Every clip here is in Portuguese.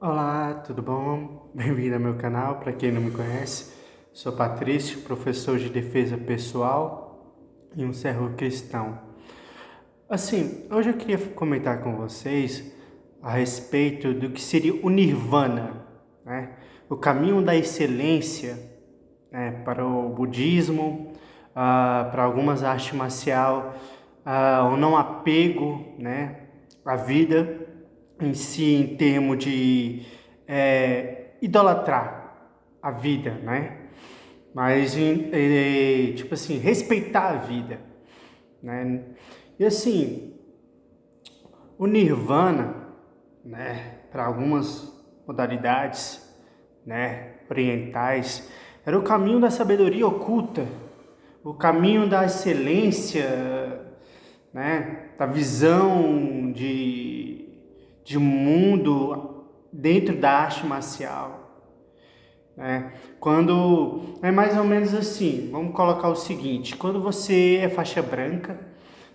Olá, tudo bom? Bem-vindo ao meu canal. Para quem não me conhece, sou Patrício, professor de defesa pessoal e um servo cristão. Hoje eu queria comentar com vocês a respeito do que seria o Nirvana, né? O caminho da excelência, né? Para o budismo, para algumas artes marcial, o não apego, né? À vida em si, em termos de idolatrar a vida, né? Mas, tipo assim, respeitar a vida, né? E assim, o Nirvana, né? Para algumas modalidades, né? Orientais, era o caminho da sabedoria oculta, o caminho da excelência, né? Da visão de mundo dentro da arte marcial, né? Quando é mais ou menos assim, vamos colocar o seguinte: quando você é faixa branca,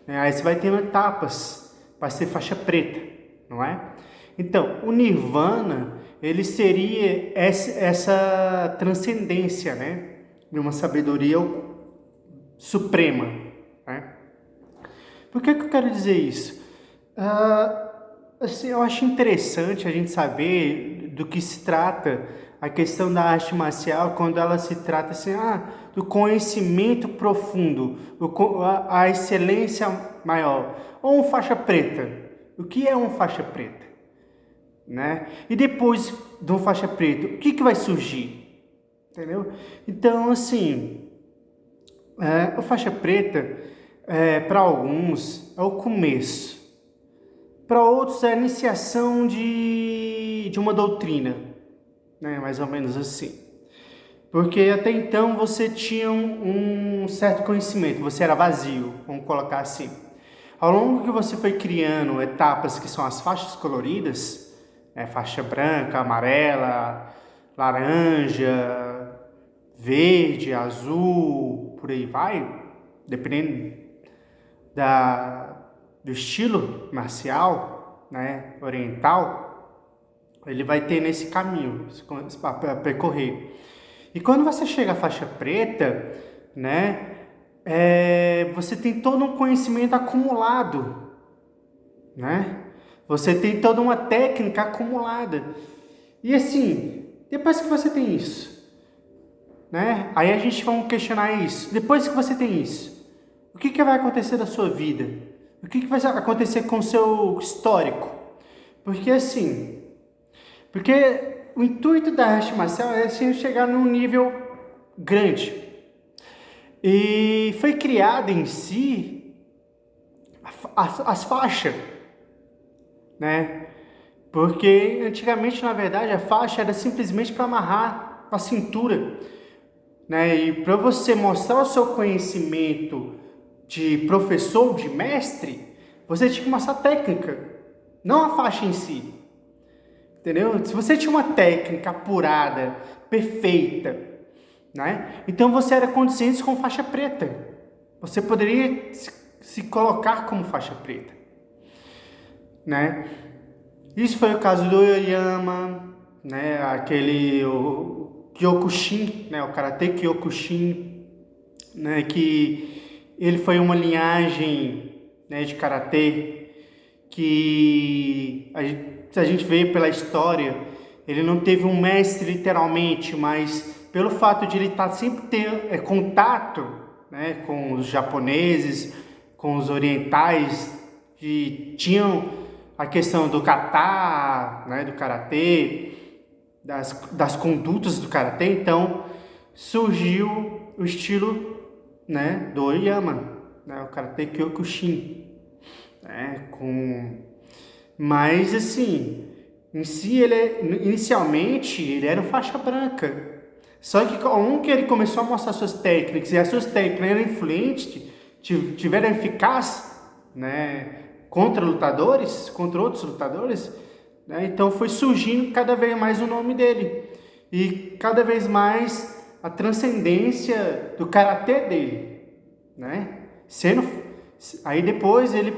né, aí você vai tendo etapas para ser faixa preta, não é? Então, o Nirvana, ele seria essa transcendência, né, de uma sabedoria suprema, né? Por que eu quero dizer isso? Eu acho interessante a gente saber do que se trata a questão da arte marcial quando ela se trata assim, do conhecimento profundo, a excelência maior, ou um faixa preta. O que é um faixa preta? Né? E depois de um faixa preta, o que vai surgir? Entendeu? Então, assim, o faixa preta, para alguns, é o começo. Para outros, é a iniciação de uma doutrina, né? Mais ou menos assim. Porque até então você tinha um certo conhecimento, você era vazio, vamos colocar assim. Ao longo que você foi criando etapas que são as faixas coloridas, faixa branca, amarela, laranja, verde, azul, por aí vai, dependendo do estilo marcial, né, oriental, ele vai ter nesse caminho para percorrer. E quando você chega à faixa preta, né, você tem todo um conhecimento acumulado, né? Você tem toda uma técnica acumulada. E assim, depois que você tem isso, né? Aí a gente vai questionar isso. Depois que você tem isso, o que vai acontecer da sua vida? O que vai acontecer com o seu histórico? Porque assim, o intuito da arte marcial é assim, chegar num nível grande. E foi criada em si as faixas, né? Porque antigamente, na verdade, a faixa era simplesmente para amarrar a cintura, né? E para você mostrar o seu conhecimento de professor, de mestre, você tinha que mostrar técnica, não a faixa em si, entendeu? Se você tinha uma técnica apurada, perfeita, né? Então você era condizente com faixa preta. Você poderia se colocar como faixa preta, né? Isso foi o caso do Oyama, né? O Kyokushin, né? O Karate Kyokushin, né? Que ele foi uma linhagem, né, de karatê que se a gente vê pela história, ele não teve um mestre literalmente, mas pelo fato de ele estar sempre ter contato, né, com os japoneses, com os orientais, que tinham a questão do kata, né, do karatê, das condutas do karatê, então surgiu o estilo, né, do Oyama, né, o Karate Kyokushin, né, mas assim, em si inicialmente ele era faixa branca. Só que que ele começou a mostrar suas técnicas e as suas técnicas eram influentes, tiveram eficácia, né, contra outros lutadores, né, então foi surgindo cada vez mais o nome dele e cada vez mais a transcendência do karatê dele, né? Aí depois ele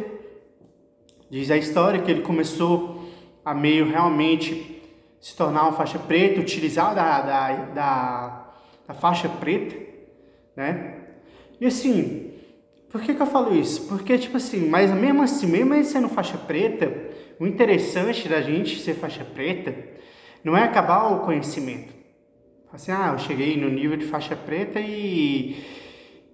diz a história que ele começou a meio realmente se tornar uma faixa preta, utilizar da faixa preta, né? E assim, por que eu falo isso? Porque, tipo assim, mas mesmo assim, mesmo ele sendo faixa preta, o interessante da gente ser faixa preta não é acabar o conhecimento. Assim, eu cheguei no nível de faixa preta e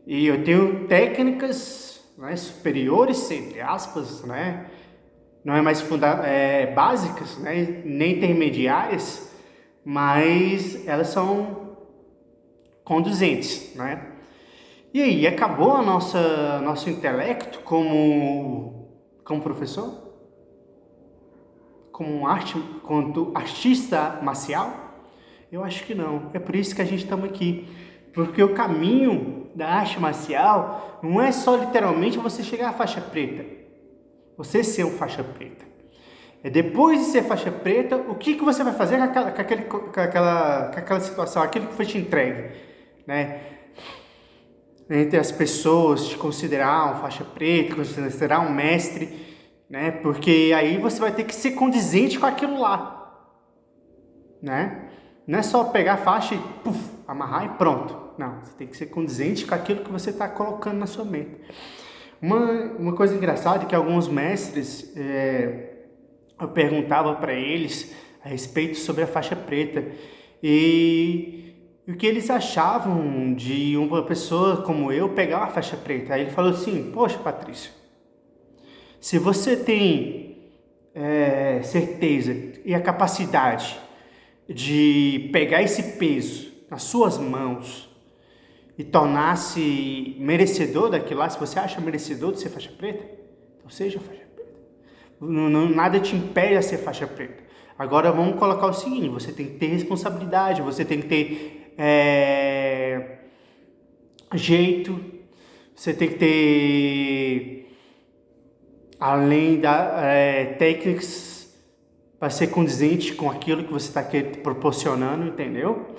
eu tenho técnicas, né, superiores, entre aspas, né? Não é mais básicas, né, nem intermediárias, mas elas são conduzentes, né? E aí, acabou a nosso intelecto como professor? Como artista marcial? Eu acho que não. É por isso que a gente estamos aqui. Porque o caminho da arte marcial não é só literalmente você chegar à faixa preta. Você ser um faixa preta. É depois de ser faixa preta, o que você vai fazer com aquela situação, aquilo que foi te entregue, né? Entre as pessoas, te considerar um faixa preta, considerar um mestre, né? Porque aí você vai ter que ser condizente com aquilo lá, né? Não é só pegar a faixa e amarrar e pronto. Não, você tem que ser condizente com aquilo que você está colocando na sua mente. Uma coisa engraçada é que alguns mestres, eu perguntava para eles a respeito sobre a faixa preta e o que eles achavam de uma pessoa como eu pegar uma faixa preta. Aí ele falou assim: poxa, Patrício, se você tem certeza e a capacidade de pegar esse peso nas suas mãos e tornar-se merecedor daquilo lá, se você acha merecedor de ser faixa preta, então seja faixa preta. Nada te impede a ser faixa preta. Agora vamos colocar o seguinte: você tem que ter responsabilidade, você tem que ter jeito, você tem que ter, além da técnicas para ser condizente com aquilo que você está proporcionando, entendeu?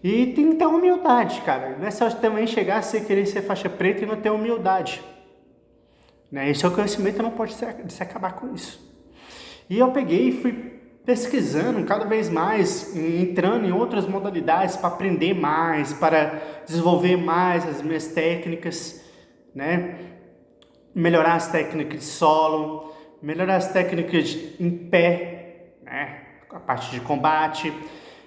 E tem que ter humildade, cara. Não é só também chegar a querer ser faixa preta e não ter humildade, né? Esse é o conhecimento, não pode se acabar com isso. E eu peguei e fui pesquisando cada vez mais, entrando em outras modalidades para aprender mais, para desenvolver mais as minhas técnicas, né? Melhorar as técnicas de solo, melhorar as técnicas em pé, né? A parte de combate,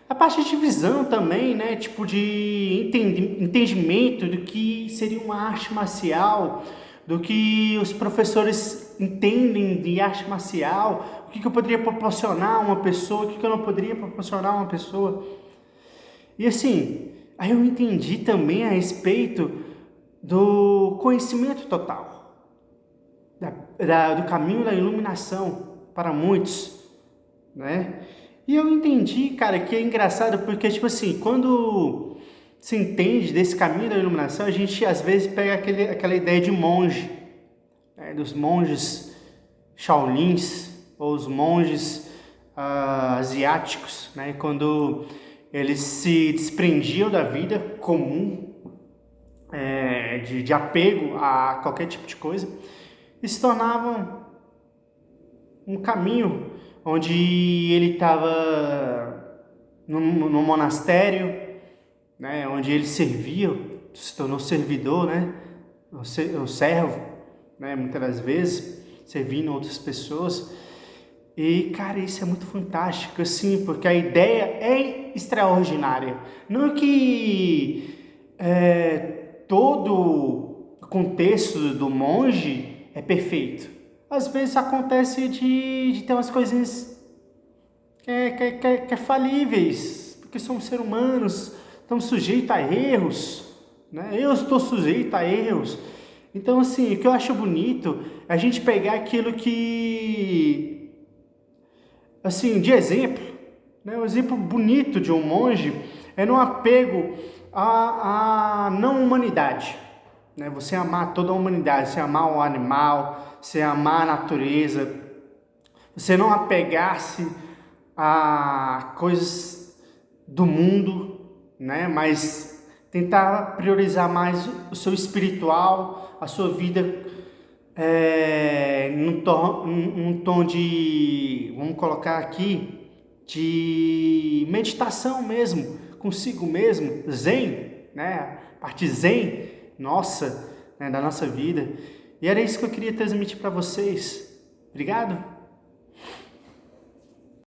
a parte de visão também, né? Tipo de entendimento do que seria uma arte marcial, do que os professores entendem de arte marcial, o que eu poderia proporcionar a uma pessoa, o que eu não poderia proporcionar a uma pessoa. E assim, aí eu entendi também a respeito do conhecimento total, do caminho da iluminação para muitos, né? E eu entendi, cara, que é engraçado porque, tipo assim, quando se entende desse caminho da iluminação, a gente às vezes pega aquela ideia de monge, né? Dos monges Shaolins ou os monges asiáticos, né? Quando eles se desprendiam da vida comum, de apego a qualquer tipo de coisa, e se tornavam um caminho onde ele estava no monastério, né, onde ele servia, se tornou servidor, né, um servo, né, muitas das vezes, servindo outras pessoas. E, cara, isso é muito fantástico, assim, porque a ideia é extraordinária. Não que todo o contexto do monge é perfeito. Às vezes acontece de ter umas coisinhas que é falíveis, porque somos seres humanos, estamos sujeitos a erros, né? Eu estou sujeito a erros. Então, assim, o que eu acho bonito é a gente pegar aquilo que, assim, de exemplo, né? Um exemplo bonito de um monge é no apego à não humanidade, né? Você amar toda a humanidade, você amar o animal, você amar a natureza, você não apegar-se a coisas do mundo, né? Mas tentar priorizar mais o seu espiritual, a sua vida num tom de, vamos colocar aqui, de meditação mesmo, consigo mesmo, zen, né? A parte zen nossa, né, da nossa vida. E era isso que eu queria transmitir para vocês. Obrigado.